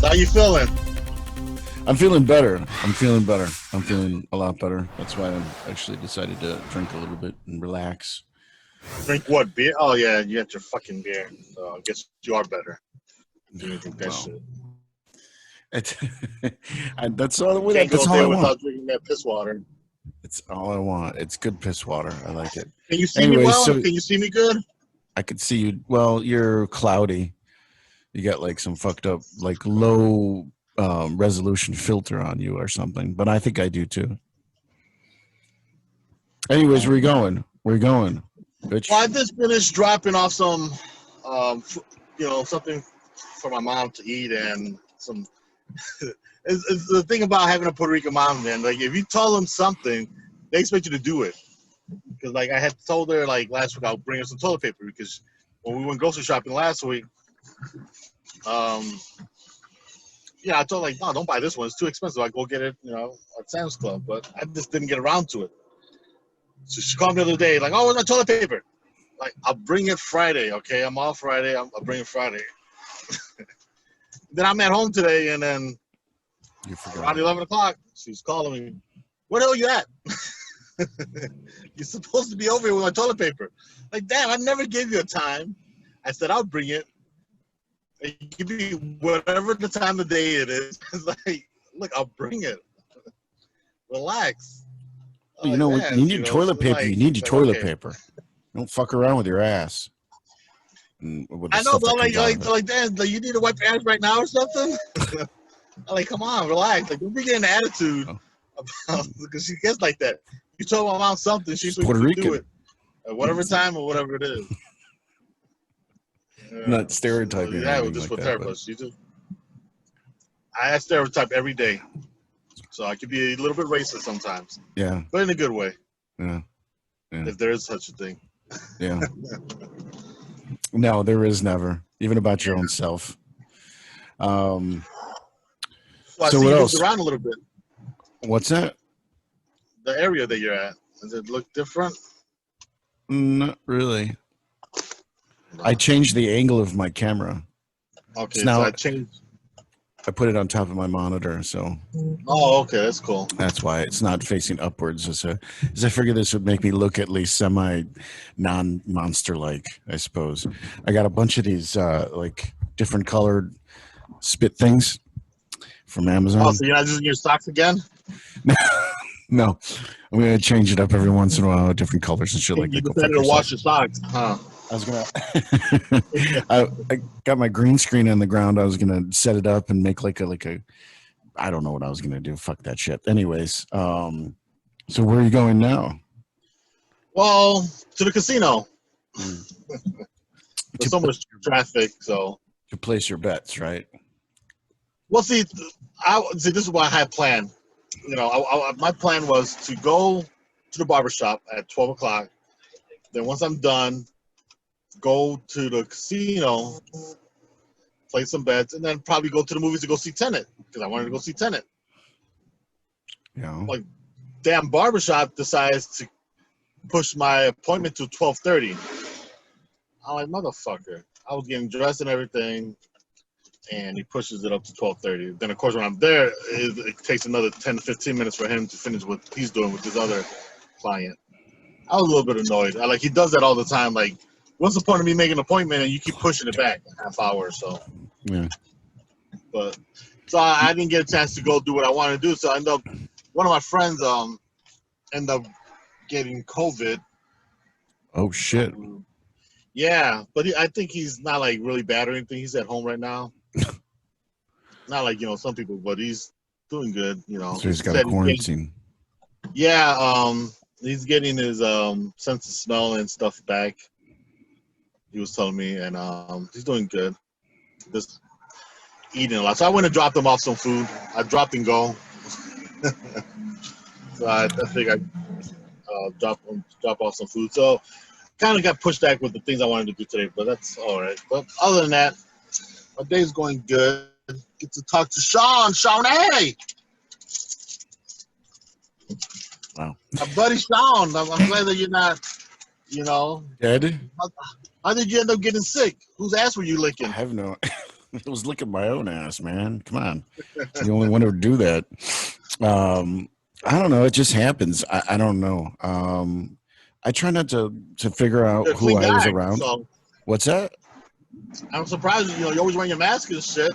How you feeling? I'm feeling better. I'm feeling a lot better. That's why I actually decided to drink a little bit and relax. Drink what? Beer? Oh, yeah, you had your fucking beer. So I guess you are better. You drink that shit. That's all. Can't go That's a all day I want. without drinking that piss water. It's all I want. It's good piss water. I like it. Can you see me well? Can you see me good? I could see you. Well, you're cloudy. You got like some fucked up, like low resolution filter on you or something. But I think I do too. Anyways, where you going? Bitch? Well, I just finished dropping off some, something for my mom to eat and some. It's the thing about having a Puerto Rican mom, man. Like, if you tell them something, they expect you to do it. Because, like, I had told her, like, last week I'll bring her some toilet paper because when we went grocery shopping last week, I told her, like, no, don't buy this one. It's too expensive. I go get it, at Sam's Club. But I just didn't get around to it. So she called me the other day, like, oh, where's my toilet paper? Like, I'll bring it Friday, okay? I'm off Friday. I'll bring it Friday. Then I'm at home today, and then around 11 o'clock, she's calling me. Where the hell are you at? You're supposed to be over here with my toilet paper. Like, damn, I never gave you a time. I said, I'll bring it. And give me whatever the time of day it is. It's like, look, I'll bring it. Relax. You know, when you need toilet paper, you need your toilet paper. Don't fuck around with your ass. I know, but like, damn, like, you need to wipe your ass right now or something? Like, come on, relax. Like, don't be getting an attitude about, because she gets like that. You told my mom something, she's Puerto Rican. Do it at whatever time or whatever it is. Not stereotyping. Yeah, just with her, but she just. I stereotype every day, so I could be a little bit racist sometimes. Yeah, but in a good way. Yeah. If there is such a thing. Yeah. No, there is never, even about your own self. So I see you moved around a little bit. What's that? The area that you're at. Does it look different? Not really. No. I changed the angle of my camera. Okay, so I put it on top of my monitor, so. Oh, okay, that's cool. That's why it's not facing upwards. As I figured this would make me look at least non-monster-like, I suppose. I got a bunch of these like different colored spit things from Amazon. Oh, so you're not using your socks again? No, I'm gonna change it up every once in a while, different colors and shit like that. You decided to wash your socks, huh? I was gonna. I got my green screen on the ground. I was gonna set it up and make like a. I don't know what I was gonna do. Fuck that shit. Anyways, so where are you going now? Well, to the casino. There's so much traffic, so. To place your bets, right? Well, see, this is what I had planned. My plan was to go to the barbershop at 12 o'clock. Then once I'm done, go to the casino, play some bets, and then probably go to the movies to go see Tenet because I wanted to go see Tenet. Yeah. Like, damn barbershop decides to push my appointment to 12:30. I'm like, motherfucker. I was getting dressed and everything, and he pushes it up to 12:30. Then, of course, when I'm there, it takes another 10 to 15 minutes for him to finish what he's doing with his other client. I was a little bit annoyed. He does that all the time. Like, what's the point of me making an appointment and you keep pushing it back a half hour or so? Yeah. But so I didn't get a chance to go do what I wanted to do. So I ended up, one of my friends ended up getting COVID. Oh shit. Yeah, but I think he's not like really bad or anything. He's at home right now. Not like some people, but he's doing good. So he's got a quarantine. He's getting his sense of smell and stuff back. He was telling me, and he's doing good. Just eating a lot. So I went and dropped him off some food. I dropped and go. So I think I drop off some food. So kind of got pushed back with the things I wanted to do today, but that's all right. But other than that, my day's going good. Get to talk to Sean. Hey! Wow. My buddy Sean. I'm glad that you're not, Dead? How did you end up getting sick? Whose ass were you licking? I have no. I was licking my own ass, man. Come on. The only one who would do that. I don't know. It just happens. I don't know. I try not to figure out You're a who clean I was guy, around. so What's that? I'm surprised. You know, you're always wearing your mask and shit.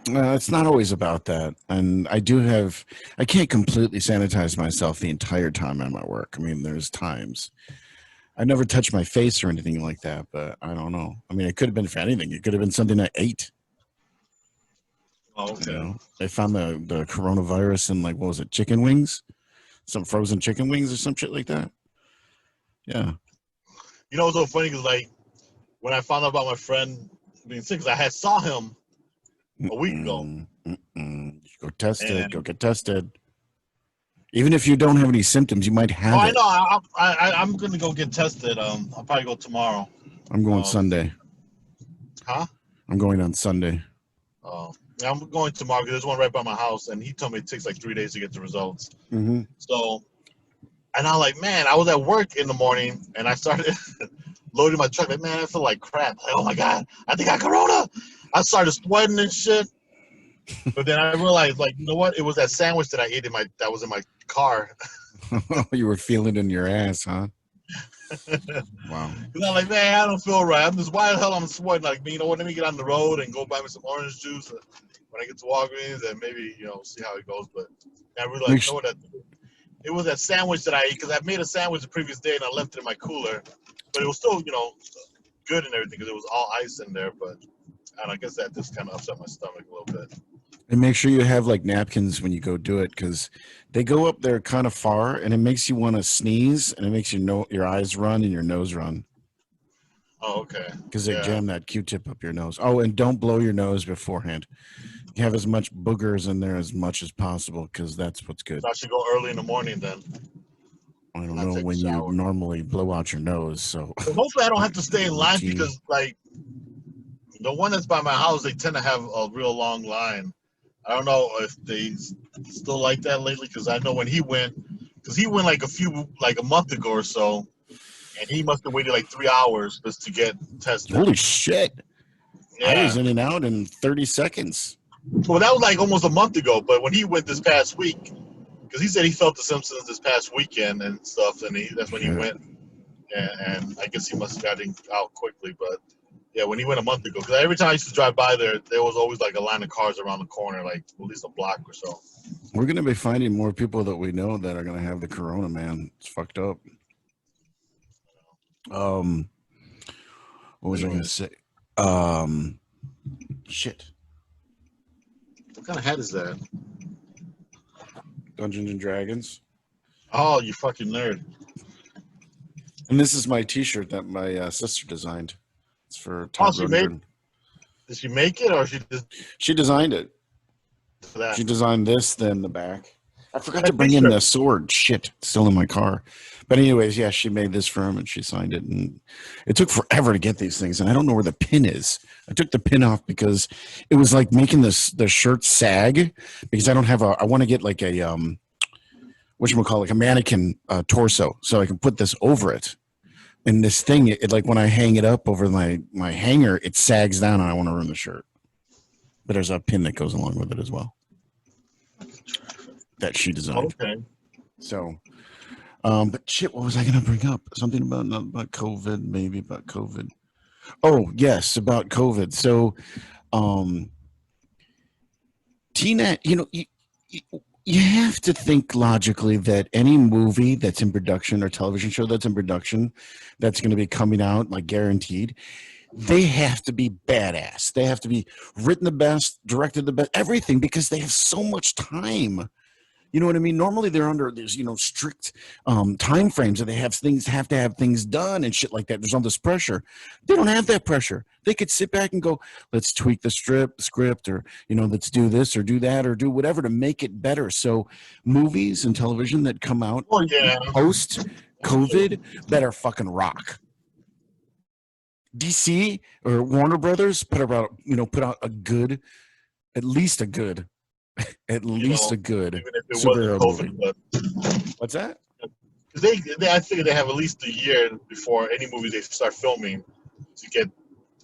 It's not always about that. And I can't completely sanitize myself the entire time I'm at work. I mean, there's times. I never touch my face or anything like that, but I don't know. I mean, it could have been for anything. It could have been something I ate. Oh, okay. You know, they found the coronavirus in like, what was it, chicken wings? Some frozen chicken wings or some shit like that. Yeah. You know what's so funny? Because like when I found out about my friend being sick, 'cause I had saw him a week ago, Go tested. and Go get tested. Even if you don't have any symptoms, you might have I it. know I'm gonna go get tested. I'll probably go tomorrow. I'm going Sunday. Huh? I'm going on Sunday. Yeah, I'm going tomorrow because there's one right by my house, and he told me it takes like 3 days to get the results. Mm-hmm. So, and I'm like, man, I was at work in the morning, and I started loading my truck. Like, man, I feel like crap. Like, oh my god, I think I got corona. I started sweating and shit. But then I realized, like, you know what? It was that sandwich that I ate that was in my car. You were feeling in your ass, huh? Wow. Because I'm like, man, I don't feel right. I'm just, why the hell I'm sweating? Like, you know what? Let me get on the road and go buy me some orange juice when I get to Walgreens and maybe, you know, see how it goes. But I realized, you know what? It was that sandwich that I ate because I made a sandwich the previous day and I left it in my cooler. But it was still, you know, good and everything because it was all ice in there. But I guess that just kind of upset my stomach a little bit. And make sure you have like napkins when you go do it because they go up there kind of far and it makes you want to sneeze and it makes your eyes run and your nose run. Oh, okay. Because they jam that Q-tip up your nose. Oh, and don't blow your nose beforehand. You have as much boogers in there as much as possible because that's what's good. So I should go early in the morning then. I don't know when you normally blow out your nose. So hopefully I don't have to stay in line because like the one that's by my house, they tend to have a real long line. I don't know if they still like that lately because I know when he went like a month ago or so, and he must have waited like 3 hours just to get tested. Holy shit! Yeah. I was in and out in 30 seconds. Well, that was like almost a month ago, but when he went this past week, because he said he felt the symptoms this past weekend and stuff, and that's when he went, and I guess he must have gotten out quickly, but. Yeah, when he went a month ago, because every time I used to drive by there was always like a line of cars around the corner, like at least a block or so. We're going to be finding more people that we know that are going to have the corona, man. It's fucked up. What was I going to say? Shit. What kind of hat is that? Dungeons and Dragons. Oh, you fucking nerd. And this is my t-shirt that my sister designed. It's for Todd Did she make it or she designed it? That. She designed this, then the back. I forgot to bring in the sword. Shit, it's still in my car. But anyways, yeah, she made this for him and she signed it. And it took forever to get these things. And I don't know where the pin is. I took the pin off because it was like making the shirt sag because I don't have I want to get like a whatchamacallit, like a mannequin torso so I can put this over it. And this thing, it like when I hang it up over my hanger, it sags down and I want to ruin the shirt. But there's a pin that goes along with it as well that she designed. Okay. So, but shit, what was I going to bring up? Something about COVID, maybe about COVID. Oh, yes, about COVID. So, Tina, you know, you have to think logically that any movie that's in production or television show that's in production that's going to be coming out, like guaranteed, they have to be badass. They have to be written the best, directed the best, everything, because they have so much time. You know what I mean? Normally they're under these, strict time frames that they have to have things done and shit like that. There's all this pressure. They don't have that pressure. They could sit back and go, let's tweak the script, or let's do this or do that or do whatever to make it better. So movies and television that come out post COVID better fucking rock. DC or Warner Brothers put out a good superhero movie. What's that? I figure they have at least a year before any movie they start filming to get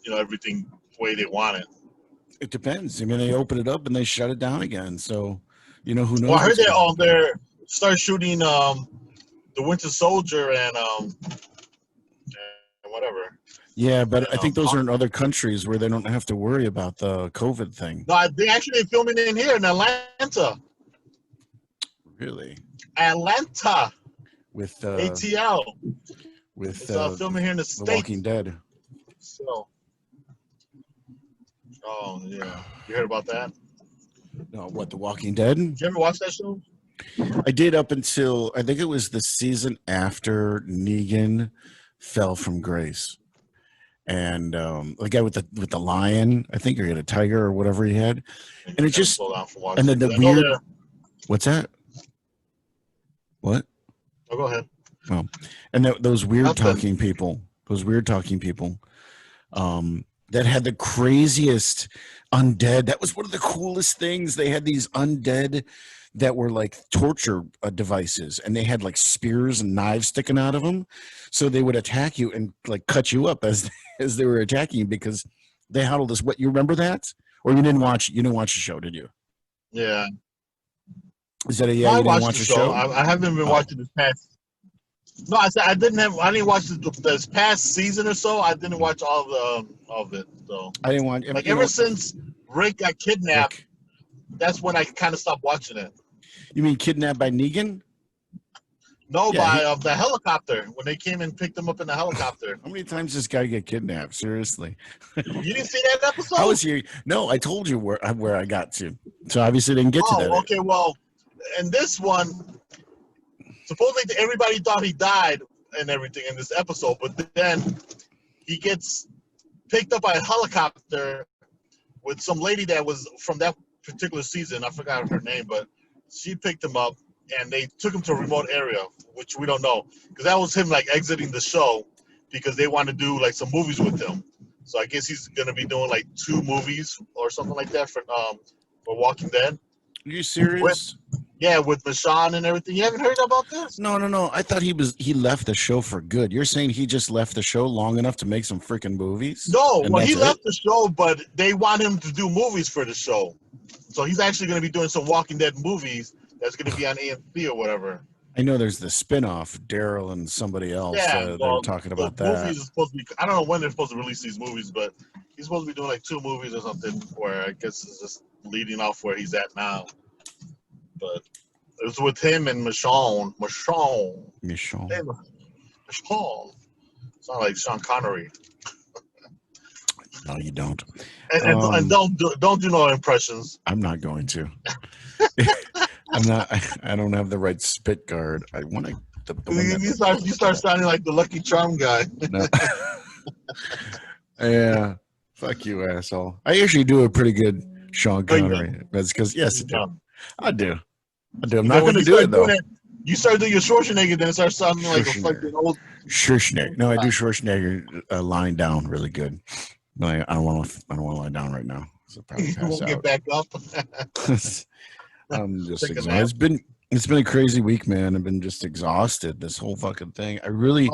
everything the way they want it. It depends. I mean, they open it up and they shut it down again. So, who knows? Well, I heard what's they gonna on happen. there start shooting the Winter Soldier and whatever. Yeah, but And I think those are in other countries where they don't have to worry about the COVID thing. no, they actually filming in here in Atlanta. Really? Atlanta, With ATL. with It's filming here in the The Walking States. Dead. So, oh yeah, you heard about that? No, what, The Walking Dead? Did you ever watch that show? I did up until I think it was the season after Negan fell from grace. And the guy with the lion, I think, or he had a tiger or whatever he had. And it just, slow down for and then the weird, what's that? What? Oh, go ahead. Oh, and those weird Nothing. talking people, that had the craziest undead. That was one of the coolest things. They had these undead that were like torture devices, and they had like spears and knives sticking out of them, so they would attack you and like cut you up as they were attacking you because they had all this. What, you remember that, or you didn't watch? You didn't watch the show, did you? Yeah. Is that a No, I you didn't watched watch the the show. show? I haven't been watching this past. No, I said I didn't watch this past season or so. I didn't watch all of it. So I didn't watch. like ever since Rick got kidnapped, Rick. That's when I kind of stopped watching it. You mean kidnapped by Negan? No, Yeah, by the helicopter when they came and picked him up in the helicopter. How many times does this guy get kidnapped? Seriously. You didn't see that episode? How is he? No, I told you where I got to. So obviously didn't get to that. Okay. Well, in this one, supposedly everybody thought he died and everything in this episode, but then he gets picked up by a helicopter with some lady that was from that particular season. I forgot her name, but she picked him up and they took him to a remote area, which we don't know, because that was him like exiting the show because they want to do like some movies with him. So I guess he's gonna be doing like 2 movies or something like that for Walking Dead. Are you serious? With Michonne and everything. You haven't heard about this? No. I thought he left the show for good. You're saying he just left the show long enough to make some freaking movies? No, well, he left the show, but they want him to do movies for the show. So he's actually going to be doing some Walking Dead movies that's going to be on AMC or whatever. I know there's the spinoff, Daryl and somebody else. They're talking about that. Movies are supposed to be, I don't know when they're supposed to release these movies, but he's supposed to be doing like 2 movies or something where I guess it's just leading off where he's at now. But it was with him and Michonne. Michonne. It's not like Sean Connery. No, you don't. And don't do no impressions. I'm not going to. I'm not. I don't have the right spit guard. I want to. You start sounding like the Lucky Charm guy. No. Yeah. Fuck you, asshole. I actually do a pretty good Sean Connery. That's because yes, I do. I'm not going to do it though. You start doing your Schwarzenegger, then it starts sounding like a fucking old Schwarzenegger. No, I do Schwarzenegger lying down really good. I don't want to lie down right now. So probably pass won't out. get back up. I'm just exhausted. It's been a crazy week, man. I've been just exhausted. This whole fucking thing. I really,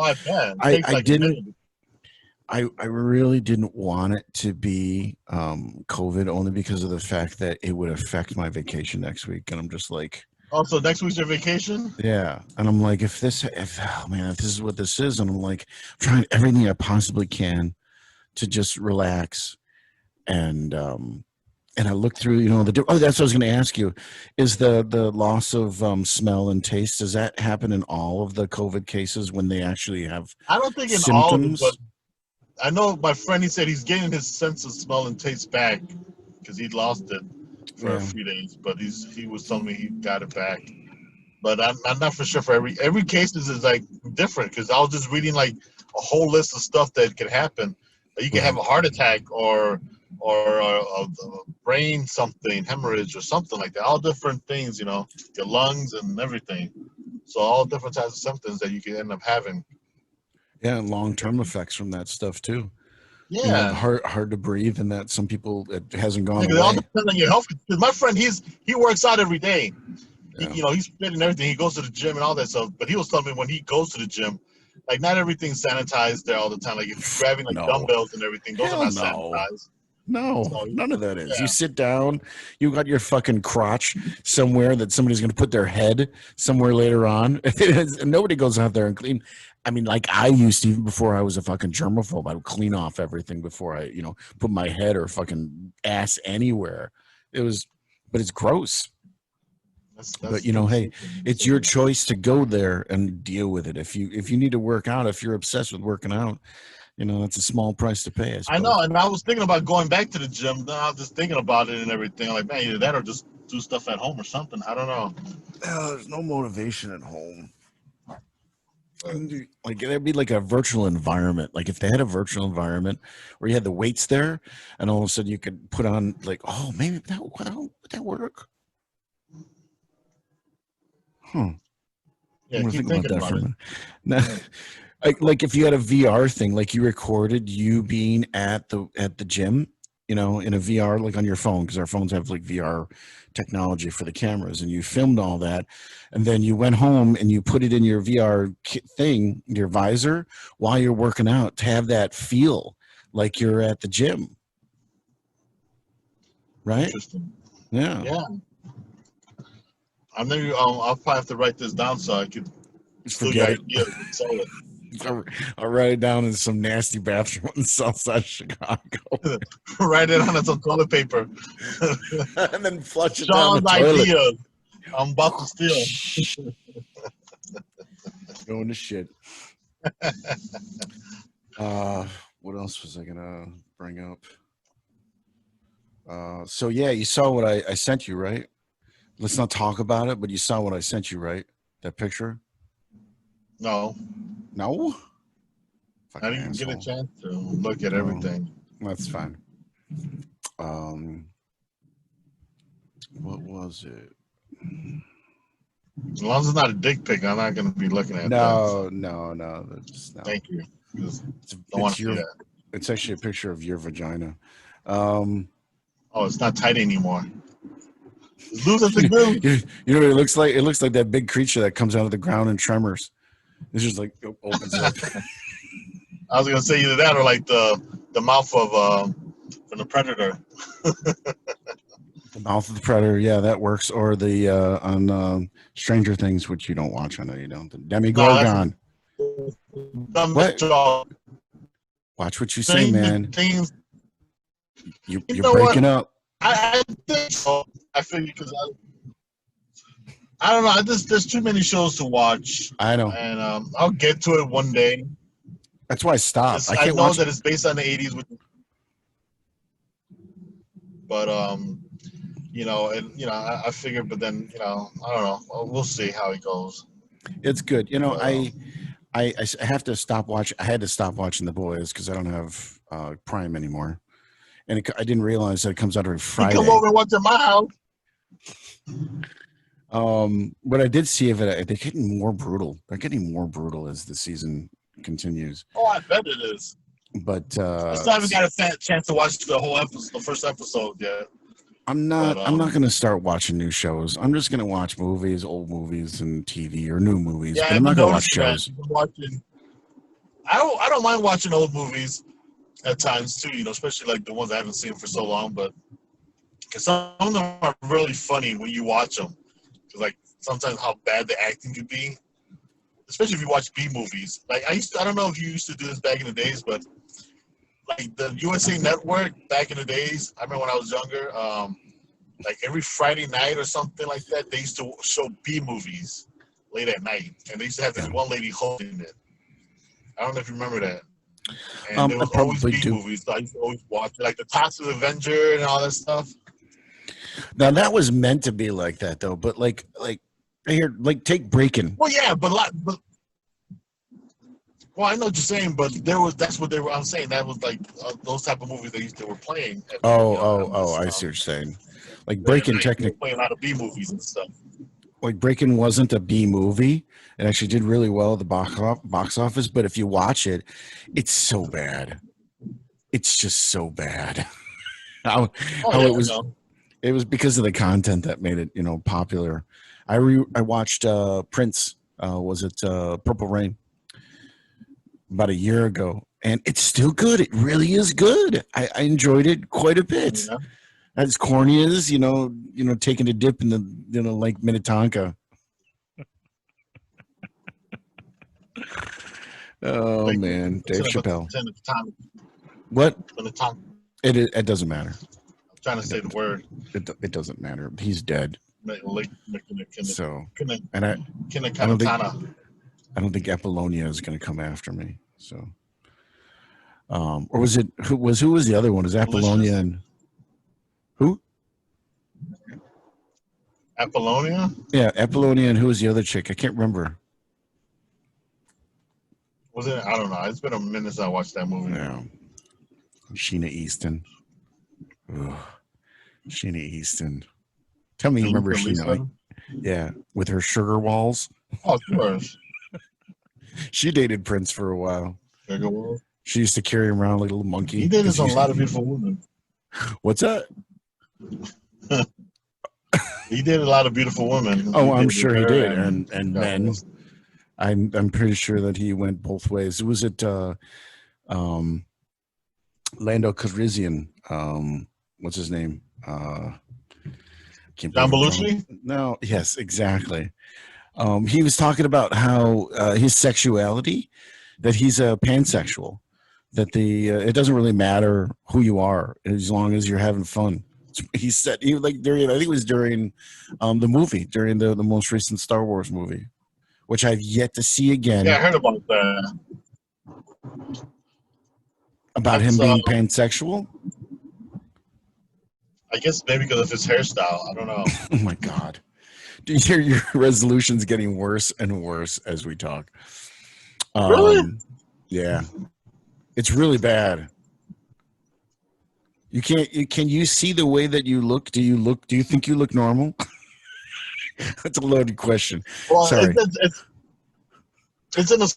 I really didn't want it to be COVID, only because of the fact that it would affect my vacation next week, and I'm just like. Also, next week's your vacation? Yeah, and I'm like, if this is what this is, and I'm like, I'm trying everything I possibly can to just relax, and I look through, that's what I was going to ask you, is the loss of smell and taste, does that happen in all of the COVID cases when they actually have I don't think in symptoms? all of them, but I know my friend, he said he's getting his sense of smell and taste back because he lost it for a few days, but he was telling me he got it back. But I'm not for sure for every case is like different, because I was just reading like a whole list of stuff that could happen. You can have a heart attack or a brain something, hemorrhage or something like that. All different things, your lungs and everything. So all different types of symptoms that you can end up having. Yeah, and long-term effects from that stuff too. Yeah, hard to breathe, and that some people it hasn't gone away. It all depends on your health. My friend, he works out every day. Yeah. He's fit and everything. He goes to the gym and all that stuff. But he was telling me when he goes to the gym, like not everything's sanitized there all the time. Like if you're grabbing like dumbbells and everything, those are not sanitized. No, So, none of that is. yeah. You sit down, you got your fucking crotch somewhere that somebody's going to put their head somewhere later on. And nobody goes out there and clean. I mean, like I used to, even before I was a fucking germaphobe, I would clean off everything before I, put my head or fucking ass anywhere. But it's gross. But That's pretty hey, it's your stupid. choice to go there and deal with it. If you need to work out, if you're obsessed with working out, that's a small price to pay, I I know, suppose. and I was thinking about going back to the gym. Then I was just thinking about it and everything. Like, man, either that or just do stuff at home or something. I don't know. There's no motivation at home. But, Like it'd be like a virtual environment. Like if they had a virtual environment where you had the weights there, and all of a sudden you could put on like, oh, maybe would that work? Huh. yeah, I'm gonna keep think about thinking that about for a it. minute. Now, Yeah. like if you had a VR thing, like you recorded you being at the gym, in a VR, like on your phone, because our phones have like VR technology for the cameras, and you filmed all that, and then you went home and you put it in your VR thing, your visor, while you're working out to have that feel like you're at the gym, right? Interesting. Yeah. Yeah. I'll probably have to write this down so I could steal your Forget it. ideas and sell it. I'll write it down in some nasty bathroom in Southside Chicago. Write it on some toilet paper. And then flush it down the Sean's toilet. ideas. I'm about to steal. Going to shit. What else was I gonna bring up? So yeah, you saw what I sent you, right? Let's not talk about it, but you saw what I sent you, right? That picture? No, No? I Fucking didn't get a asshole. chance to look at everything. That's fine. What was it? As long as it's not a dick pic, I'm not going to be looking at that. So. No. That's no. Thank you. Don't want It's to see that. It's actually a picture of your vagina. Oh, it's not tight anymore. It's loose as the glue. You know what it looks like? It looks like that big creature that comes out of the ground in Tremors. It's just like opens up. I was gonna say either that or like the mouth of from the Predator. The mouth of the predator, yeah, that works. Or the on Stranger Things, which you don't watch. I know you don't. The No, that's Demigorgon. What? Watch what you say, man. Things. You're know breaking what? up. I think so. I figure because I don't know. There's too many shows to watch. I know. And I'll get to it one day. That's why I stopped. I know that it's based on the '80s, but I figured. But then, I don't know. We'll see how it goes. It's good. I have to stop watching. I had to stop watching The Boys because I don't have Prime anymore, and I didn't realize that it comes out every Friday. You come over and watch at my house. But I did see they're getting more brutal. They're getting more brutal as the season continues. Oh, I bet it is. But I still haven't got a chance to watch the whole episode, the first episode yet. I'm not going to start watching new shows. I'm just going to watch movies, old movies, and TV or new movies. Yeah, but I'm not going to watch shows. I don't mind watching old movies at times too. Especially like the ones I haven't seen for so long. But because some of them are really funny when you watch them. Because like sometimes how bad the acting could be, especially if you watch B movies. Like I don't know if you used to do this back in the days, but like the USA Network back in the days, I remember when I was younger, like every Friday night or something like that, they used to show B movies late at night, and they used to have this one lady hosting it. I don't know if you remember that. And there was always B movies, so I used to always watch it, like the Toxic Avenger and all that stuff. Now that was meant to be like that, though. But like here, take Breaking. Well, yeah, well, I know what you're saying, but that's what they were. I'm saying that was like those type of movies they were playing. I see what you're saying. Like Breaking, technically playing a lot of B movies and stuff. Like Breaking wasn't a B movie. It actually did really well at the box office. But if you watch it, it's so bad. It's just so bad. It was because of the content that made it, popular. I watched Prince. Was it Purple Rain? about a year ago, and it's still good. It really is good. I enjoyed it quite a bit. Yeah. As corny as taking a dip in the Lake Minnetonka. Oh Like, man, Dave Chappelle. What? It doesn't matter. I'm trying to say the word. It doesn't matter. He's dead. So, and I don't think Apollonia is going to come after me. So, or was it who was the other one? Is Apollonia and who? Apollonia? Yeah, Apollonia, and who was the other chick? I can't remember. Was it? I don't know. It's been a minute since I watched that movie. Yeah. Sheena Easton. Ugh. Sheena Easton. Tell me you remember Sheena. Yeah, with her sugar walls. Oh, of course. She dated Prince for a while. Sugar walls? She used to carry him around like a little monkey. He dated a lot of beautiful women. What's that? He did a lot of beautiful women. Oh, I'm sure he did, and men. I'm pretty sure that he went both ways. Was it Lando Calrissian? What's his name? John Belushi? No, yes, exactly. He was talking about how his sexuality, that he's a pansexual, that it doesn't really matter who you are as long as you're having fun. He said I think it was during the movie, during the most recent Star Wars movie, which I've yet to see again. Yeah, I heard about that. About him being pansexual? I guess maybe because of his hairstyle. I don't know. Oh my God. Do you hear your resolutions getting worse and worse as we talk? Really? Yeah. It's really bad. Can you see the way that you look? Do you think you look normal? That's a loaded question. Well, sorry. It's in a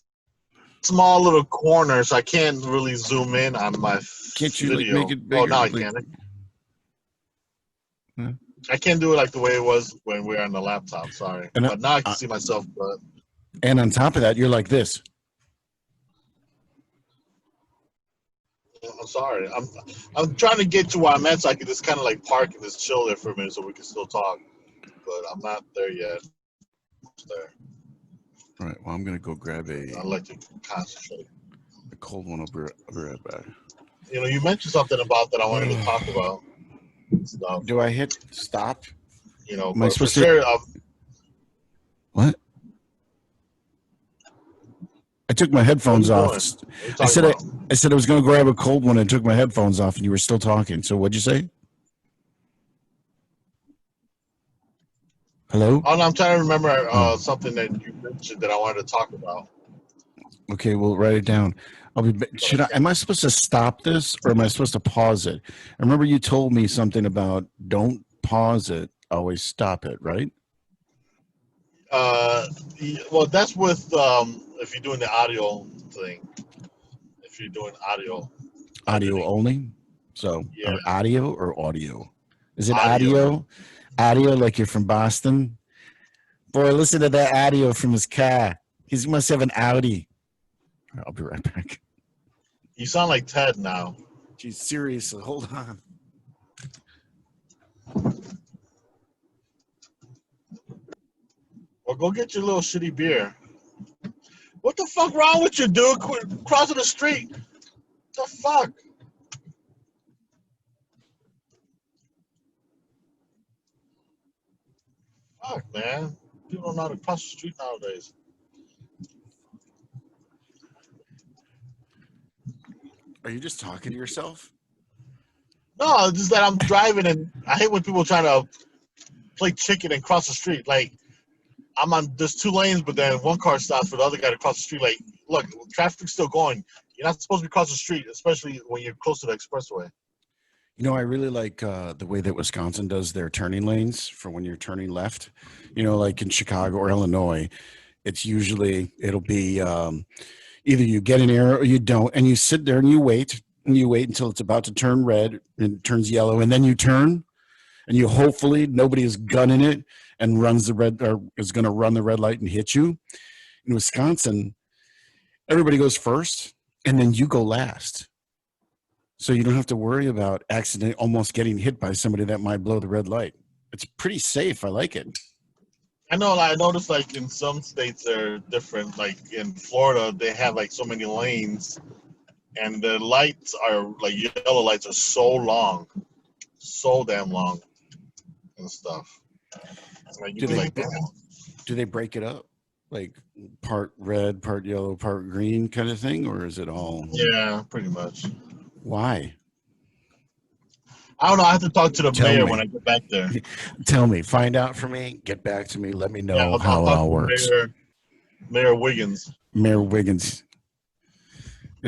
small little corner, so I can't really zoom in on my Can't you video. make it bigger? Oh, now I can. Huh? I can't do it like the way it was when we were on the laptop. Sorry, but now I can see myself. But and on top of that, you're like this. I'm sorry. I'm trying to get to where I'm at, so I can just kind of like park and just chill there for a minute, so we can still talk. But I'm not there yet. There. All right. Well, I'm gonna go grab I'd like to concentrate. A cold one. I'll be right back. You mentioned something about that I wanted to talk about. Stuff. Do I hit stop? Am I supposed to? What? I took my headphones off. I said I was going to grab a cold one and took my headphones off, and you were still talking. So what'd you say? Hello? Oh, no, I'm trying to remember something that you mentioned that I wanted to talk about. Okay, well, write it down. Am I supposed to stop this or am I supposed to pause it? I remember you told me something about don't pause it, always stop it, right? Well, that's with if you're doing the audio thing. If you're doing audio only. So yeah. Audio or audio? Is it audio? Audio, like you're from Boston? Boy, listen to that audio from his car. He must have an Audi. I'll be right back. You sound like Ted now. Geez, seriously, hold on. Well, go get your little shitty beer. What the fuck wrong with you, dude? Quit crossing the street. What the fuck? Fuck, man. People don't know how to cross the street nowadays. Are you just talking to yourself? No, it's just that I'm driving and I hate when people try to play chicken and cross the street. Like, there's two lanes, but then one car stops for the other guy to cross the street. Like, look, traffic's still going. You're not supposed to be crossing the street, especially when you're close to the expressway. I really like the way that Wisconsin does their turning lanes for when you're turning left. Like in Chicago or Illinois, it'll be either you get an error or you don't, and you sit there and you wait until it's about to turn red and it turns yellow, and then you turn, and you hopefully nobody is gunning it and runs the red or is going to run the red light and hit you. In Wisconsin, everybody goes first, and then you go last. So you don't have to worry about accident almost getting hit by somebody that might blow the red light. It's pretty safe. I like it. I know. I noticed like in some states they're different. Like in Florida, they have like so many lanes, and the lights are like yellow lights are so long, so damn long, and stuff. Like you Do be they like, damn. do they break it up? Like part red, part yellow, part green kind of thing? Or is it all? Yeah, pretty much. Why? I don't know. I have to talk to the Tell mayor when me. I get back there. Tell me. Find out for me. Get back to me. Let me Yeah, know I'll how it talk all to works. Mayor Wiggins. Mayor Wiggins.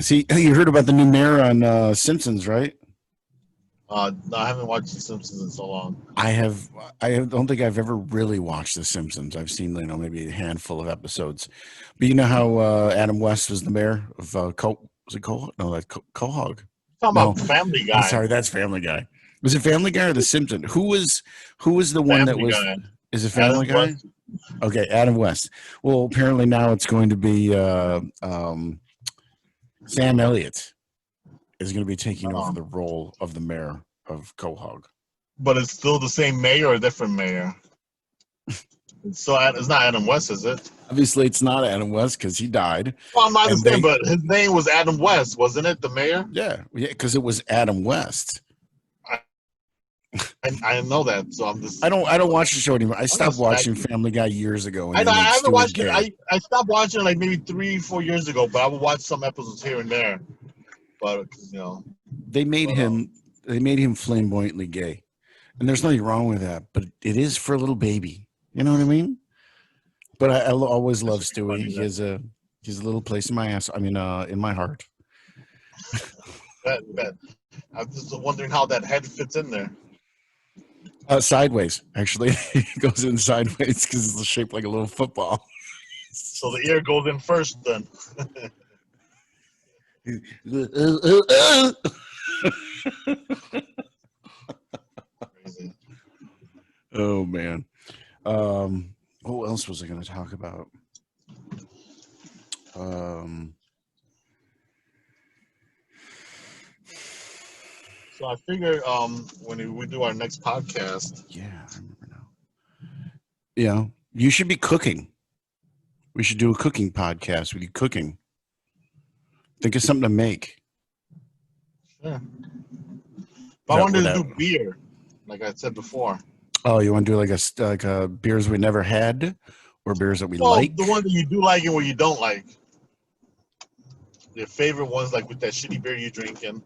See, you heard about the new mayor on Simpsons, right? No, I haven't watched The Simpsons in so long. Don't think I've ever really watched The Simpsons. I've seen, maybe a handful of episodes. But you know how Adam West was the mayor of was it Quahog? No, that's Quahog. Talking No, about Family I'm Guy. sorry, that's Family Guy. Was it Family Guy or The Simpsons? Who was the one that Family was? Guy. Is it Family Adam Guy? West. Okay, Adam West. Well, apparently now it's going to be Sam Elliott is going to be taking over the role of the mayor of Quahog. But it's still the same mayor or a different mayor? So it's not Adam West, is it? Obviously, it's not Adam West because he died. Well, I'm not understanding, but his name was Adam West, wasn't it? The mayor? Yeah, because it was Adam West. I know that, so I'm just. I don't watch the show anymore. I stopped watching Family Guy years ago. And I haven't watched it. I stopped watching it like maybe 3-4 years ago, but I would watch some episodes here and there. But they made him flamboyantly gay, and there's nothing wrong with that. But it is for a little baby. You know what I mean? But I always love Stewie. He's a little place in my ass. I mean, in my heart. Bet. I'm just wondering how that head fits in there. Sideways, actually. It goes in sideways because it's shaped like a little football. So the ear goes in first, then. Crazy. Oh man. What else was I going to talk about? So I figure when we do our next podcast. Yeah, I remember now. Yeah, you should be cooking. We should do a cooking podcast with you cooking. Think of something to make. Sure. But I wanted to do beer, like I said before. Oh, you want to do like a beers we never had, or beers that we like? The one that you do like and what you don't like. Your favorite ones, like with that shitty beer you drinking.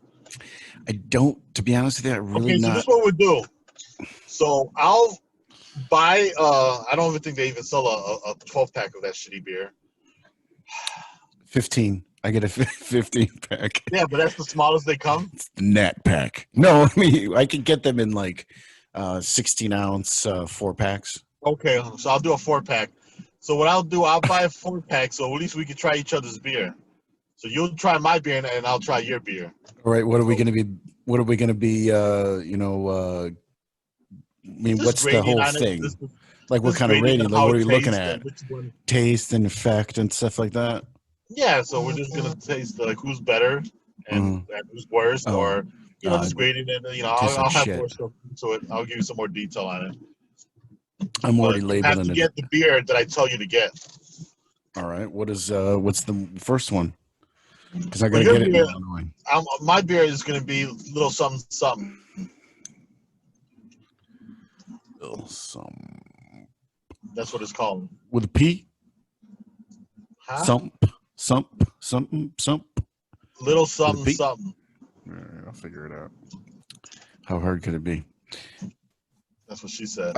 I don't, to be honest with you, I really okay, so this is what we'll do. So I'll buy. I don't even think they even sell a 12-pack of that shitty beer. 15. I get a 15 pack. Yeah, but that's the smallest they come. It's the net pack. No, I mean I could get them in like 16-ounce 4-packs. Okay, so I'll do a 4-pack. So what I'll do, I'll buy a 4-pack, so at least we can try each other's beer. So you'll try my beer and I'll try your beer. All right. What are we going to be? What are we going to be? I mean, what's the whole thing? Like what kind of rating? Like what are we looking at? Taste and effect and stuff like that. Yeah. So we're just gonna taste like who's better and who's worse, or just grading it. I'll have more stuff to it. I'll give you some more detail on it. I'm already labeling it. You have to get the beer that I tell you to get. All right. What's the first one? Because I gotta get it in Illinois. My beer is gonna be little something something. Little something. That's what it's called. With a P? Huh? Something. Little something something. All right, I'll figure it out. How hard could it be? That's what she said.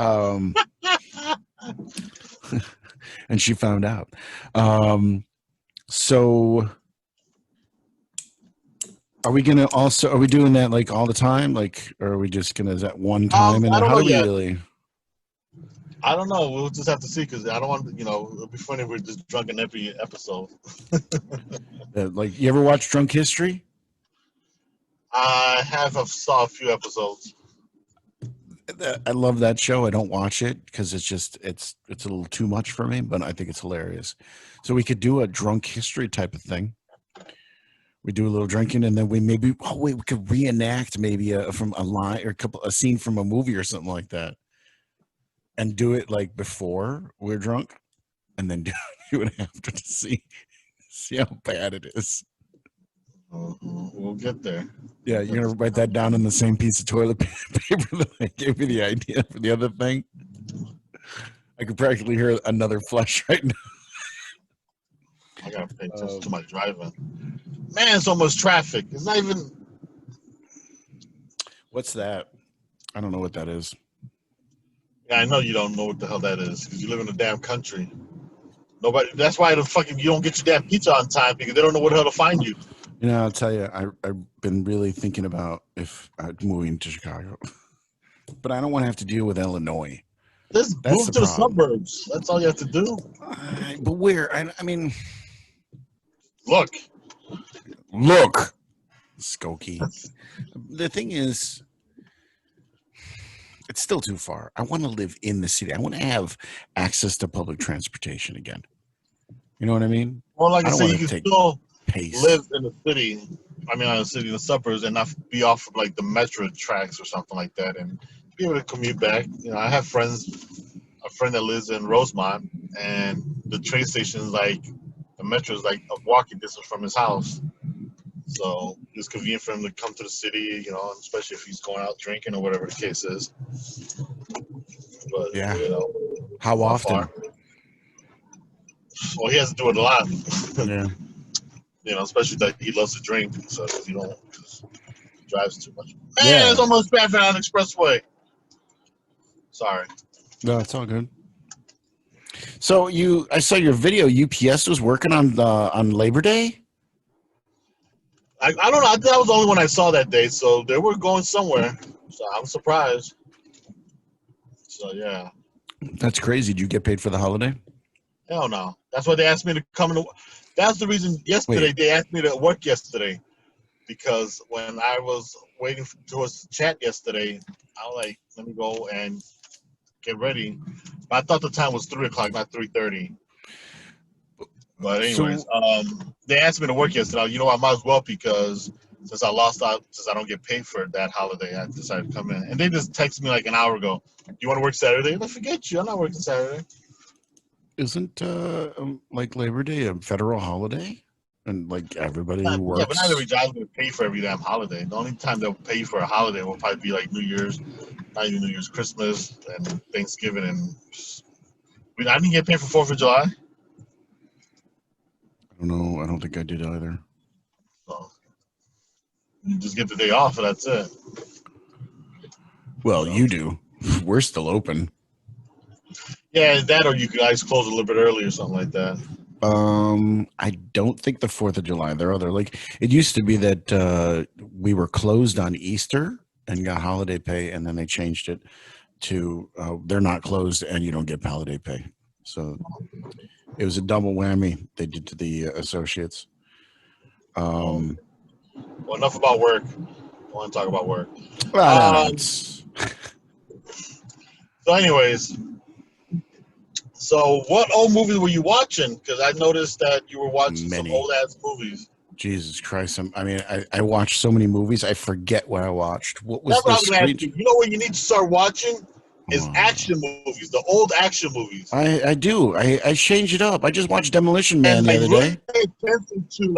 And she found out. So are we doing that like all the time? Like, or are we just gonna, is that one time? And how do we really? I don't know. We'll just have to see, because I don't want, it'll be funny if we're just drunk in every episode. Like, you ever watch Drunk History? I saw a few episodes. I love that show. I don't watch it because it's a little too much for me, but I think it's hilarious. So we could do a drunk history type of thing. We do a little drinking, and then we could reenact maybe from a line or a scene from a movie or something like that, and do it like before we're drunk, and then do it after to see how bad it is. We'll get there. Yeah, you're gonna write that down in the same piece of toilet paper that I gave you the idea for the other thing. I could practically hear another flush right now. I gotta pay attention to my driving. Man, so much traffic. It's not even. What's that? I don't know what that is. Yeah, I know you don't know what the hell that is because you live in a damn country. Nobody. That's why you don't get your damn pizza on time because they don't know where the hell to find you. You know, I'll tell you, I've been really thinking about if moving to Chicago, but I don't want to have to deal with Illinois. Just move to the suburbs. That's all you have to do. But where? I mean, look, Skokie. The thing is, it's still too far. I want to live in the city. I want to have access to public transportation again. You know what I mean? Well, like I said, you can still pace. Live in the city. I mean, in the city, in the suburbs, and not be off of like the metro tracks or something like that, and be able to commute back. You know, I have a friend that lives in Rosemont, and the train station is like the metro is like a walking distance from his house. So it's convenient for him to come to the city, you know, especially if he's going out drinking or whatever the case is. But yeah, you know, how often? Well, he has to do it a lot. Yeah. You know, especially that he loves to drink, so he drives too much. Man, it's almost bad on the expressway. Sorry. No, it's all good. So I saw your video. UPS was working on Labor Day. I don't know. I think that was the only one I saw that day, so they were going somewhere. So I'm surprised. So yeah. That's crazy. Did you get paid for the holiday? Hell no. That's why they asked me to come in. That's the reason yesterday they asked me to work yesterday, because when I was waiting for us to chat yesterday, I was like, let me go and get ready. But I thought the time was 3 o'clock, not 3:30. But anyways, they asked me to work yesterday. You know, I might as well because since I lost out, since I don't get paid for that holiday, I decided to come in. And they just texted me like an hour ago. Do you want to work Saturday? I forget you. I'm not working Saturday. Isn't like Labor Day a federal holiday? And like everybody who works. Yeah, but not every job's going to pay for every damn holiday. The only time they'll pay for a holiday will probably be like New Year's, not even New Year's, Christmas, and Thanksgiving. And I didn't get paid for 4th of July. I don't know. I don't think I did either. So you just get the day off, and that's it. Well, you do. We're still open. Yeah, that or you guys close a little bit early or something like that. I don't think the 4th of July. There are other, like, it used to be that we were closed on Easter and got holiday pay, and then they changed it to they're not closed and you don't get holiday pay. So it was a double whammy they did to the associates. Well, enough about work. I want to talk about work. So anyways, so what old movies were you watching? Because I noticed that you were watching some old ass movies. Jesus Christ! I watched so many movies. I forget what I watched. What was You know what you need to start watching is action movies, the old action movies. I do. I change it up. I just watched Demolition Man the other day. Pay attention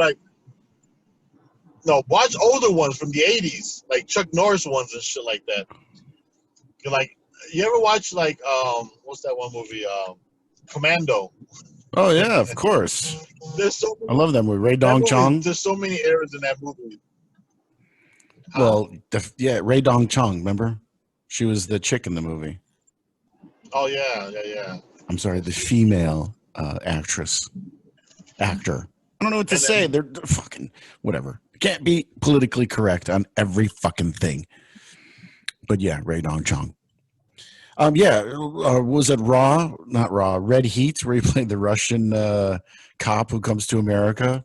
to watch older ones from the 80s, like Chuck Norris ones and shit like that. Like, you ever watch what's that one movie? Commando. Oh yeah, of course. I love that movie. Ray Dong Chong. There's so many errors in that movie. Well, Ray Dong Chong. Remember, she was the chick in the movie. Oh yeah. I'm sorry, the female actor. I don't know what to say. They're fucking whatever. Can't be politically correct on every fucking thing. But yeah, Ray Dong Chong. Was it Raw? Not Raw. Red Heat, where he played the Russian cop who comes to America.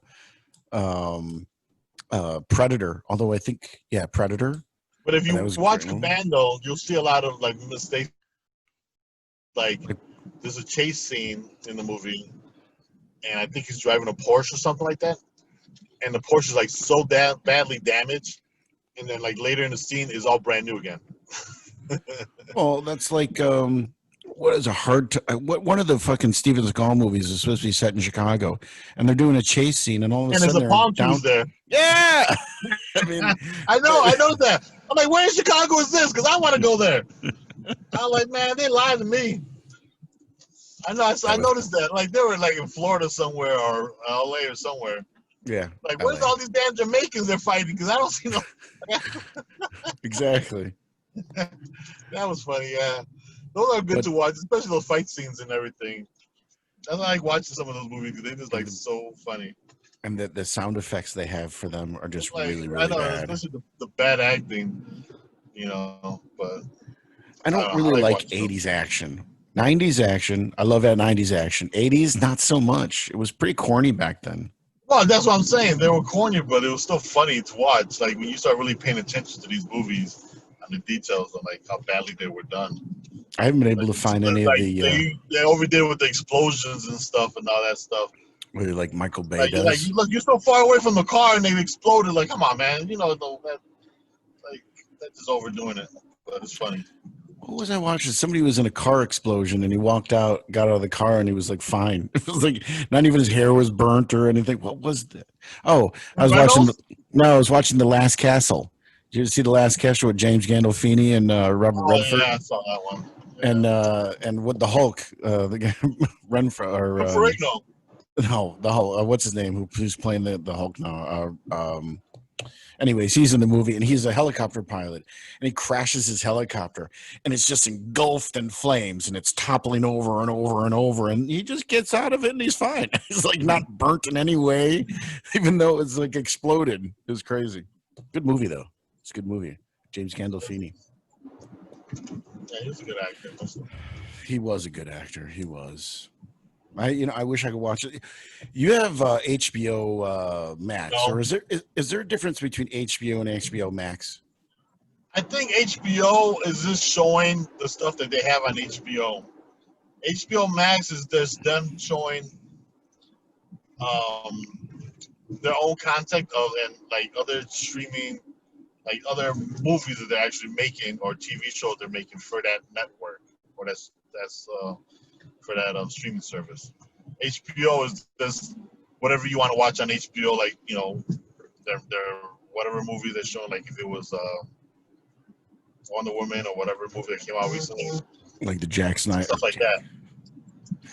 Predator. Although I think, Predator. But if And you that was a watch great one. Commando, you'll see a lot of like mistakes. Like Like, there's a chase scene in the movie, and I think he's driving a Porsche or something like that, and the Porsche is like so badly damaged, and then like later in the scene is all brand new again. well, that's like what is a what one of the fucking Steven Seagal movies is supposed to be set in Chicago, and they're doing a chase scene, and all of a And there's sudden a they're palm trees down. there. Yeah, I mean, I know that. I'm like, where in Chicago is this? Because I want to go there. I'm like, man, they lied to me. I know. I that was noticed that. Like they were like in Florida somewhere or LA or somewhere. yeah, Like, where's LA. all these damn Jamaicans they're fighting? Because I don't see no. Exactly. That was funny. Yeah, those are good But to watch, especially those fight scenes and everything. I like watching some of those movies because they're just like so funny. and the sound effects they have for them are It's just like really I really know, bad. especially the bad acting, you know. But I I don't don't know. I really like like watching those. 80s action. 90s action, I love that 90s action. 80s, not so much. It was pretty corny back then. Well, that's what I'm saying. They were corny, but it was still funny to watch. Like when you start really paying attention to these movies and the details of like how badly they were done. I haven't been able Like, to find any of like the they overdid with the explosions and stuff and all that stuff. really like Michael Bay Like you're like does. you're so far away from the car and they exploded. Like, come on, man. You know that like that's just overdoing it. But it's funny. What was I watching? Somebody was in a car explosion and he got out of the car and he was like fine. It was like not even his hair was burnt or anything. What was that? Oh, I was watching. Reynolds? No, I was watching The Last Castle. Did you see The Last Castle with James Gandolfini and Robert Oh Redford? yeah, I saw that one. Yeah. And with the Hulk, the guy Renfro or Ferrigno. no, the Hulk. What's his name? Who's playing the Hulk now? Anyways, he's in the movie and he's a helicopter pilot and he crashes his helicopter and it's just engulfed in flames and it's toppling over and over and over and he just gets out of it and he's fine. He's like not burnt in any way, even though it's like exploded. It was crazy. Good movie though. It's a good movie. James Gandolfini. Yeah, he was a good actor. He was a good actor. He was. I wish I could watch it. You have HBO Max, No. or is there a difference between HBO and HBO Max? I think HBO is just showing the stuff that they have on HBO. HBO Max is just them showing their own content of and like other streaming, like other movies that they're actually making or TV shows they're making for that network or that's for that streaming service. HBO is just whatever you want to watch on HBO, like their whatever movie they're showing, like if it was Wonder Woman or whatever movie that came out recently, Like the Jack Snyder stuff like that.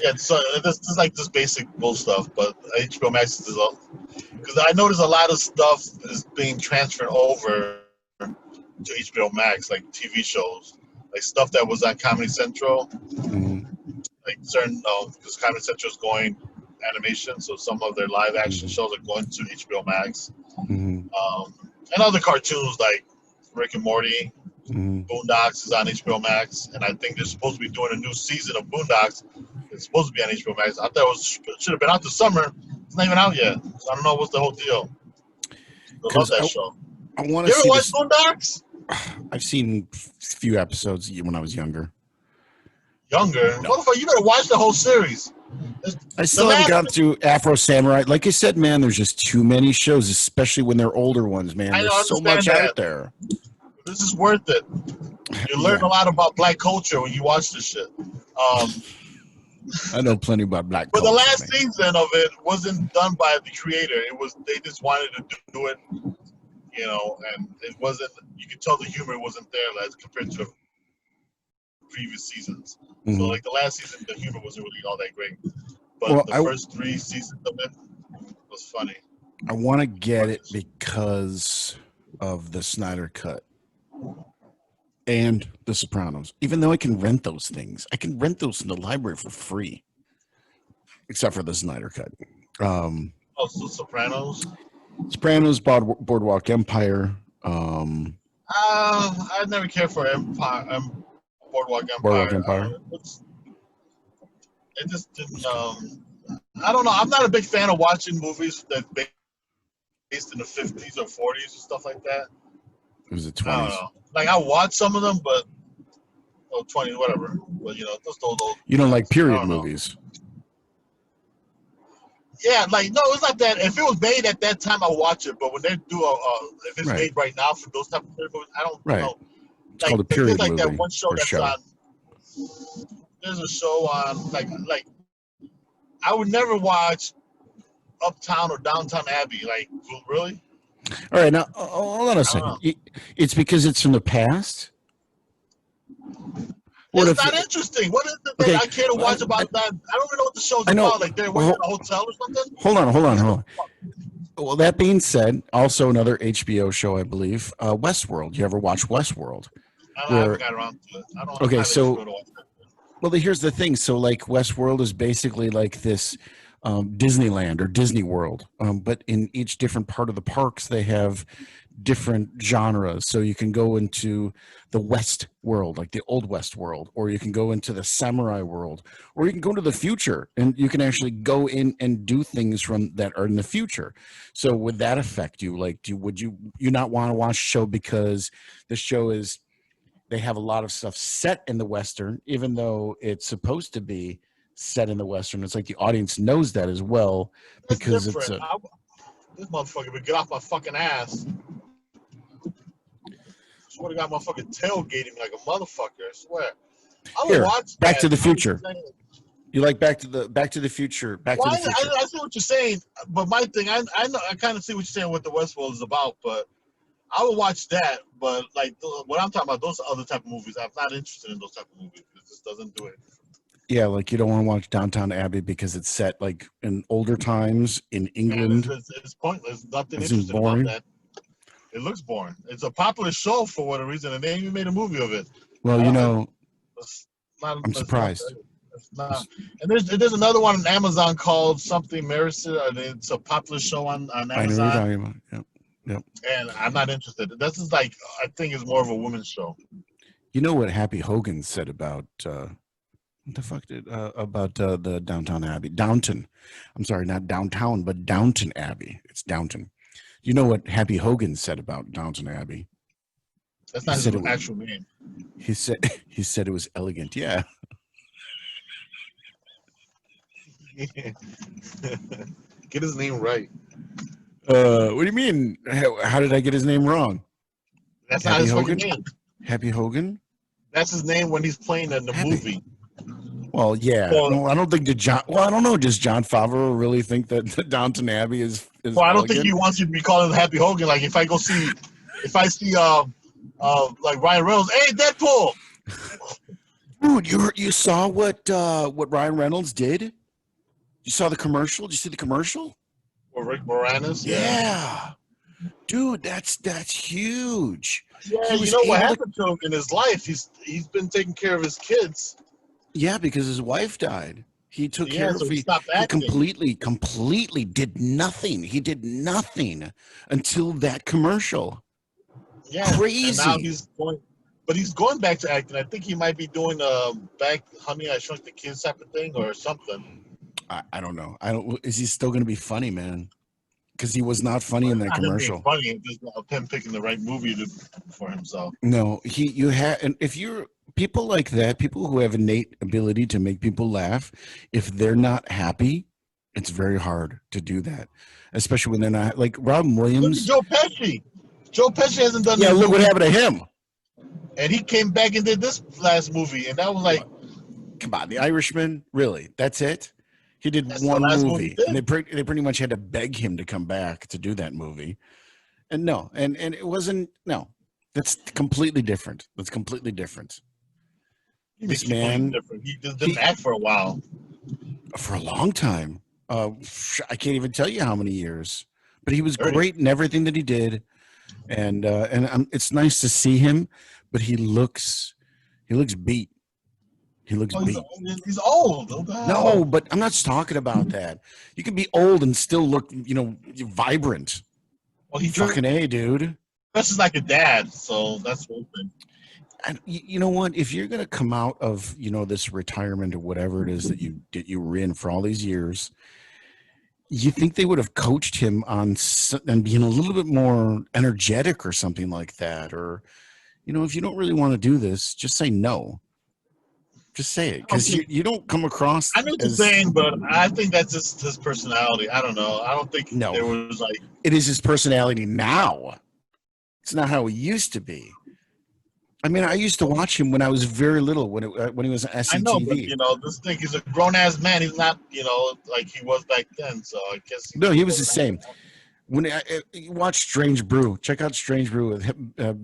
Yeah, so this is like this basic bull stuff, but HBO Max is because I noticed a lot of stuff is being transferred over to HBO Max, like TV shows, like stuff that was on Comedy Central, like certain because Comedy Central is going animation, so some of their live action shows are going to HBO Max, and other cartoons like Rick and Morty. Boondocks is on HBO Max, and I think they're supposed to be doing a new season of Boondocks. It's supposed to be on HBO Max. I thought it should have been out this summer. It's not even out yet. So I don't know what's the whole deal. I love that show. I want You to ever see watch this. Boondocks? I've seen a few episodes when I was younger. Younger? No. Motherfucker, you better watch the whole series. I still haven't gotten through Afro Samurai. Like I said, man, there's just too many shows, especially when they're older ones, man. There's so much out there. This is worth it. You learn a lot about black culture when you watch this shit. I know plenty about black culture. But the last season of it wasn't done by the creator. They just wanted to do it, and it wasn't. You could tell the humor wasn't there as compared to the previous seasons. So like the last season, the humor wasn't really all that great. But the first 3 seasons of it was funny. I want to get it because of the Snyder Cut and The Sopranos. Even though I can rent those things, I can rent those in the library for free, except for the Snyder Cut. So Sopranos. Boardwalk Empire. I never cared for Empire. Boardwalk Empire. It just didn't. I don't know. I'm not a big fan of watching movies that based in the 50s or 40s and stuff like that. It was the I don't 20s. know. Like I watched some of them, but 20 whatever. But just those old You don't like things. I period don't know. movies. Yeah, like no, it's not that. If it was made at that time, I'll watch it. But when they do if it's Right. made right now for those type of movies, I don't. Right. It's Like called a there's period like that movie one show or that's show. on. There's a show on like I would never watch Uptown or Downtown Abbey. Like really? All right, now hold on a I don't second. know. It's because it's from the past. What It's if? not interesting. What is it that Okay, I care to watch about that? I don't even know what the show's I know. about. Like they're working Well, in a hotel or something. hold on. Well, that being said, also another HBO show, I believe, Westworld. You ever watch Westworld? I haven't Where got around to it. I don't okay, have HBO so to watch that. well, here's the thing. So, like, Westworld is basically like this Disneyland or Disney World, but in each different part of the parks, they have different genres. So you can go into the West world, like the Old West world, or you can go into the samurai world, or you can go to the future, and you can actually go in and do things from that are in the future. So, would that affect you? Like, would you not want to watch a show because the show is they have a lot of stuff set in the Western, even though it's supposed to be set in the Western. It's like the audience knows that as well That's because it's different. a This motherfucker would get off my fucking ass. Swear to God, motherfucker tailgating like a motherfucker. I swear. I would here. watch Back that. to the I was Future. saying, You like Back to the Future? Back to well, the Future. I see what you're saying, but my thing, I know, I kind of see what you're saying. What the Westworld is about, but I would watch that. But like what I'm talking about, those other type of movies, I'm not interested in those type of movies. It just doesn't do it. Yeah, like you don't want to watch Downtown Abbey because it's set like in older times in And England. it's pointless. Nothing It's interesting about boring. that. It looks boring. It's a popular show for whatever reason, and they even made a movie of it. Well, It's not. I'm It's not. surprised. It's not. And there's another one on Amazon called something Mercer. And it's a popular show on I know what you're Amazon, talking about. Yep. Yep. and I'm not interested. This is like I think it's more of a women's show. You know what Happy Hogan said about what the fuck did about the Downtown Abbey? Downton. I'm sorry, not downtown, but Downton Abbey. It's Downton. You know what Happy Hogan said about Downton Abbey? That's not his actual name. He said it was elegant. Yeah. Get his name right. What do you mean? How did I get his name wrong? That's Happy not his Hogan? fucking name. Happy Hogan? That's his name when he's playing in the Happy. movie. Well, yeah. Well, no, I don't think I don't know. Does John Favreau really think that the Downton Abbey is well, I don't think elegant? he wants you to be calling him Happy Hogan. Like if I see like Ryan Reynolds, hey Deadpool. Dude, you saw what Ryan Reynolds did? You saw the commercial? Did you see the commercial? Or Rick Moranis. Yeah. Dude, that's huge. Yeah, you know what happened to him in his life? He's been taking care of his kids. Yeah, because his wife died. He took care of he stopped acting. He completely did nothing. He did nothing until that commercial. Yeah, crazy. And now he's going back to acting. I think he might be doing back Honey, I Shrunk the Kids type of thing or something. I don't know. Is he still going to be funny, man? Because he was not funny in that commercial. Funny, just him picking the right movie for himself. No, and if you're people like that, people who have innate ability to make people laugh, if they're not happy, it's very hard to do that, especially when they're not. Like Robin Williams. Look at Joe Pesci. Joe Pesci hasn't done. Yeah, look what happened to him. And he came back and did this last movie, and that was like, come on, The Irishman. Really, that's it. He did one movie, and they pretty much had to beg him to come back to do that movie. And no, and it wasn't. No, that's completely different. That's completely different. This man, he didn't act for a while. For a long time. I can't even tell you how many years. But he was great in everything that he did, and it's nice to see him. But he looks beat. He looks beat. He's old. No, but I'm not talking about that. You can be old and still look, vibrant. Well, he fucking A, dude. That's just like a dad, so that's one thing. And you know what? If you're gonna come out of this retirement or whatever it is that you were in for all these years, You think they would have coached him on and being a little bit more energetic or something like that, or if you don't really want to do this, just say no. Just say it, because you don't come across I know what you're as saying, but I think that's just his personality. I don't know. I don't think there no. was like. It is his personality now. It's not how he used to be. I mean, I used to watch him when I was very little, when he was on I know, but SCTV. this thing, he's a grown ass man. He's not, like he was back then. So I guess No, he was the same. When you watch Strange Brew, check out Strange Brew with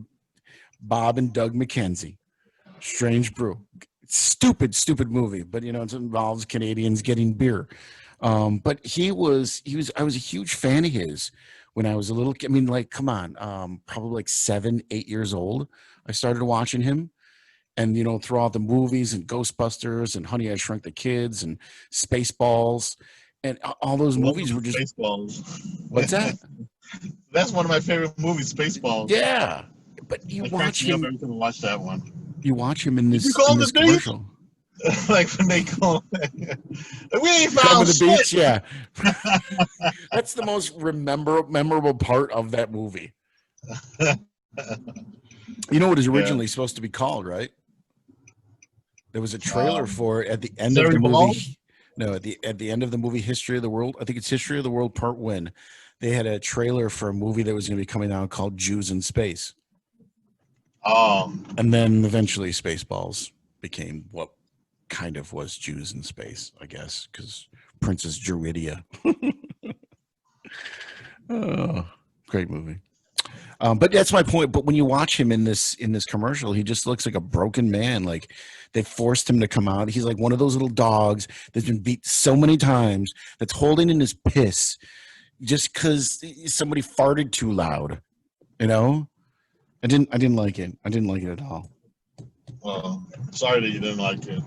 Bob and Doug McKenzie. Strange Brew, stupid movie, but it involves Canadians getting beer. But I was a huge fan of his when I was a little. I mean, like, come on, probably like 7, 8 years old. I started watching him, and throughout the movies and Ghostbusters and Honey I Shrunk the Kids and Spaceballs, and all those movies were just Spaceballs. What's that? That's one of my favorite movies, Spaceballs. Yeah, but you watch him. Every time I watch that one. You watch him in this commercial. Like when they call, we ain't found the shit. beach. Yeah, that's the most memorable part of that movie. You know what it was originally supposed to be called, right? There was a trailer for it at the end of the movie. No, at the end of the movie History of the World. I think it's History of the World Part 1. They had a trailer for a movie that was going to be coming out called Jews in Space. And then eventually Spaceballs became what kind of was Jews in Space, I guess, because Princess Druidia. Oh, great movie. But that's my point. But when you watch him in this commercial, he just looks like a broken man. Like they forced him to come out. He's like one of those little dogs that's been beat so many times that's holding in his piss just because somebody farted too loud. I didn't like it. I didn't like it at all. Well, sorry that you didn't like it.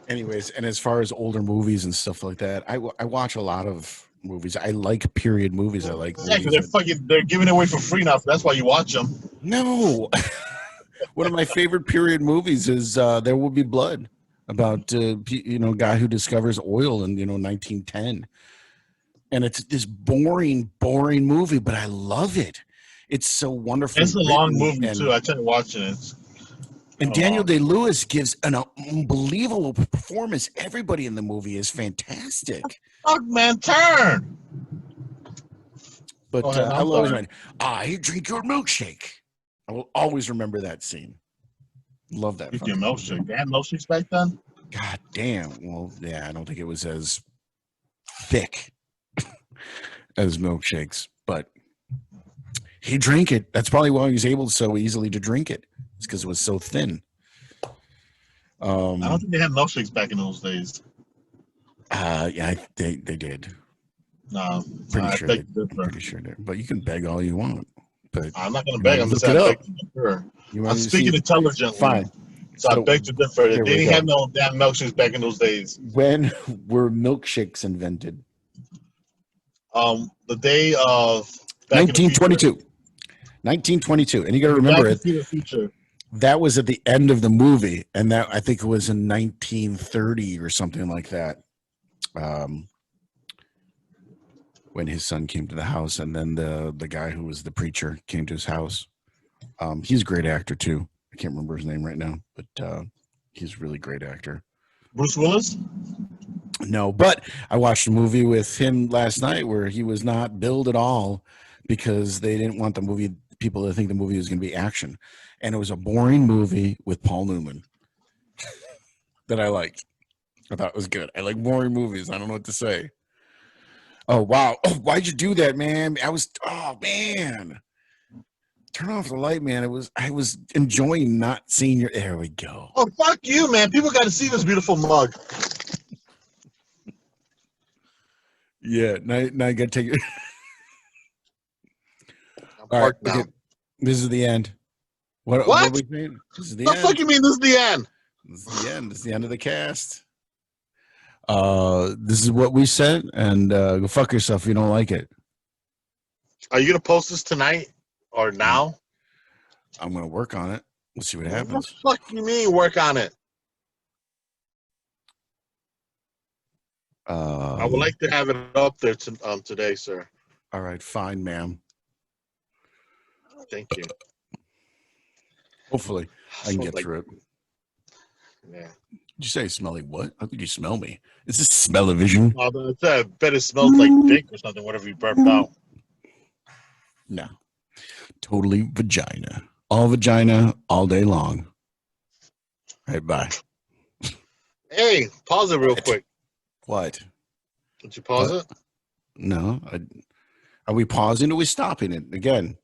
Anyways, and as far as older movies and stuff like that, I watch a lot of movies. I like period movies. I like because they're giving it away for free now. So that's why you watch them. No. One of my favorite period movies is There Will Be Blood, about a guy who discovers oil in 1910. And it's this boring movie, but I love it. It's so wonderful. It's a long movie too. I tried watching it. And Daniel Day-Lewis gives an unbelievable performance. Everybody in the movie is fantastic. Fuck, man, turn. But I love it. I drink your milkshake. I will always remember that scene. Love that. Drink your milkshake. They had milkshakes back then? God damn. Well, yeah, I don't think it was as thick as milkshakes, but he drank it. That's probably why he was able so easily to drink it. It's because it was so thin. I don't think they had milkshakes back in those days. Yeah, they did. No, pretty sure. But you can beg all you want. But I'm not going to beg. I'm just saying I beg to differ. I'm speaking intelligently. Fine. So I beg to differ. They didn't have no damn milkshakes back in those days. When were milkshakes invented? The day of 1922. 1922, and you got to remember it. That was at the end of the movie, and that I think it was in 1930 or something like that. When his son came to the house, and then the guy who was the preacher came to his house. He's a great actor too. I can't remember his name right now, but he's a really great actor. Bruce Willis? No, but I watched a movie with him last night where he was not billed at all because they didn't want people to think the movie was going to be action. And it was a boring movie with Paul Newman that I liked. I thought it was good. I like boring movies. I don't know what to say. Oh, wow. Oh, why'd you do that, man? Oh, man. Turn off the light, man. I was enjoying not seeing your. There we go. Oh, fuck you, man. People got to see this beautiful mug. Yeah, now you got to take it. All right, okay. This is the end. What are we saying? This is the end. What the fuck you mean this is the end? This is the end. This is the end of the cast. This is what we said, and go fuck yourself if you don't like it. Are you going to post this tonight or now? I'm going to work on it. We'll see what happens. What the fuck you mean work on it? I I would like to have it up there today, sir. All right, fine, ma'am. Thank you. Hopefully, I can get Like, through it. yeah. Did you say smelly what? How could you smell me? Is this smell-o-vision? I bet it smells like dick or something, whatever you burped out. No. Totally vagina. All vagina, all day long. All right, bye. Hey, pause it real quick. What? Did you pause it? No. Are we pausing or are we stopping it again?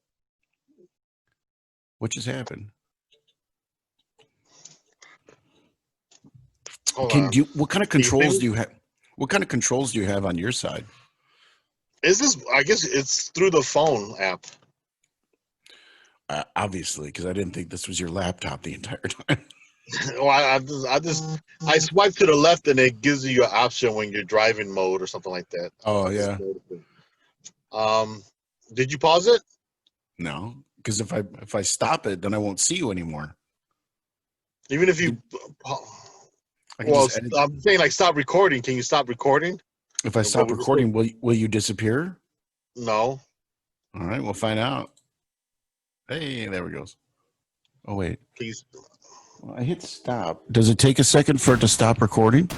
What just happened? Hold on. What kind of controls do you have? What kind of controls do you have on your side? Is this? I guess it's through the phone app. Obviously, because I didn't think this was your laptop the entire time. Well, I swipe to the left and it gives you an option when you're driving mode or something like that. Oh yeah. Did you pause it? No, because if I stop it, then I won't see you anymore. Even if you, well, I'm saying like stop recording. Can you stop recording? If I stop recording, will you disappear? No. All right, we'll find out. Hey, there it goes. Oh wait. Please. Well, I hit stop. Does it take a second for it to stop recording?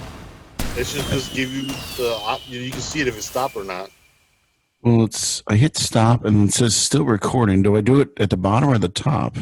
It should just give you you can see it if it stopped or not. Well, I hit stop and it says still recording. Do I do it at the bottom or the top?